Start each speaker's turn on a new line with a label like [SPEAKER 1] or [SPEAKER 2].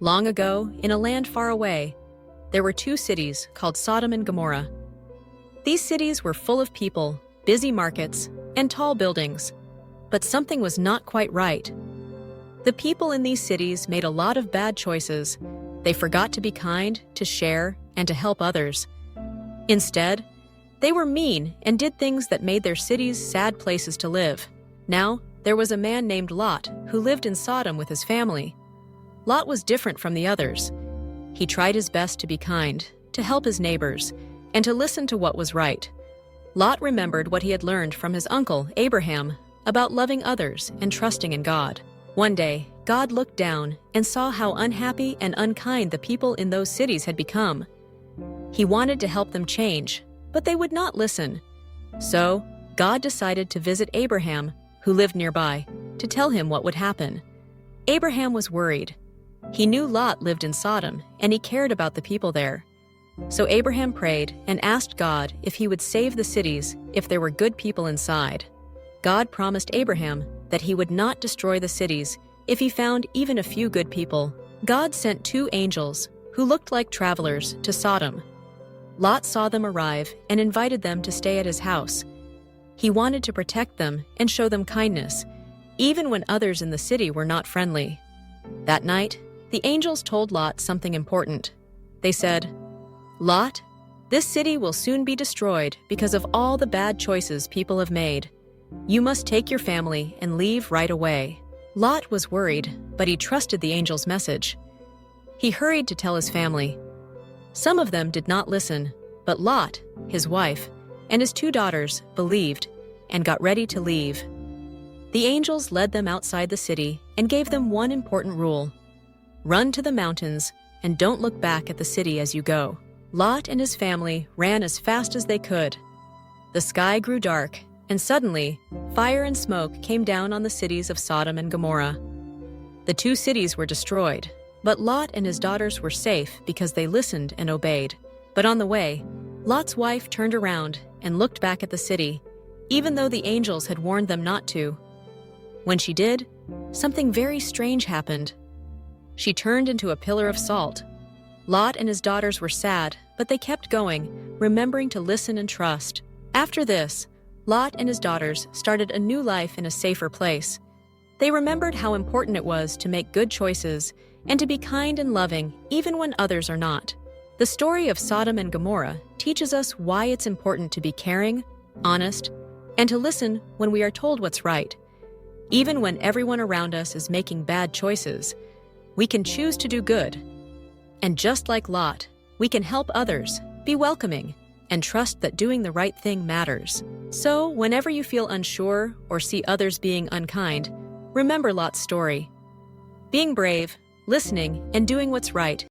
[SPEAKER 1] Long ago, in a land far away, there were two cities called Sodom and Gomorrah. These cities were full of people, busy markets, and tall buildings. But something was not quite right. The people in these cities made a lot of bad choices. They forgot to be kind, to share, and to help others. Instead, they were mean and did things that made their cities sad places to live. Now, there was a man named Lot who lived in Sodom with his family. Lot was different from the others. He tried his best to be kind, to help his neighbors, and to listen to what was right. Lot remembered what he had learned from his uncle, Abraham, about loving others and trusting in God. One day, God looked down and saw how unhappy and unkind the people in those cities had become. He wanted to help them change, but they would not listen. So, God decided to visit Abraham, who lived nearby, to tell him what would happen. Abraham was worried. He knew Lot lived in Sodom, and he cared about the people there. So Abraham prayed and asked God if he would save the cities if there were good people inside. God promised Abraham that he would not destroy the cities if he found even a few good people. God sent two angels who looked like travelers to Sodom. Lot saw them arrive and invited them to stay at his house. He wanted to protect them and show them kindness, even when others in the city were not friendly. That night, the angels told Lot something important. They said, "Lot, this city will soon be destroyed because of all the bad choices people have made. You must take your family and leave right away." Lot was worried, but he trusted the angel's message. He hurried to tell his family. Some of them did not listen, but Lot, his wife, and his two daughters believed and got ready to leave. The angels led them outside the city and gave them one important rule: run to the mountains and don't look back at the city as you go. Lot and his family ran as fast as they could. The sky grew dark, and suddenly, fire and smoke came down on the cities of Sodom and Gomorrah. The two cities were destroyed, but Lot and his daughters were safe because they listened and obeyed. But on the way, Lot's wife turned around and looked back at the city, even though the angels had warned them not to. When she did, something very strange happened. She turned into a pillar of salt. Lot and his daughters were sad, but they kept going, remembering to listen and trust. After this, Lot and his daughters started a new life in a safer place. They remembered how important it was to make good choices and to be kind and loving even when others are not. The story of Sodom and Gomorrah teaches us why it's important to be caring, honest, and to listen when we are told what's right. Even when everyone around us is making bad choices, we can choose to do good. And just like Lot, we can help others, be welcoming, and trust that doing the right thing matters. So, whenever you feel unsure or see others being unkind, remember Lot's story. Being brave, listening, and doing what's right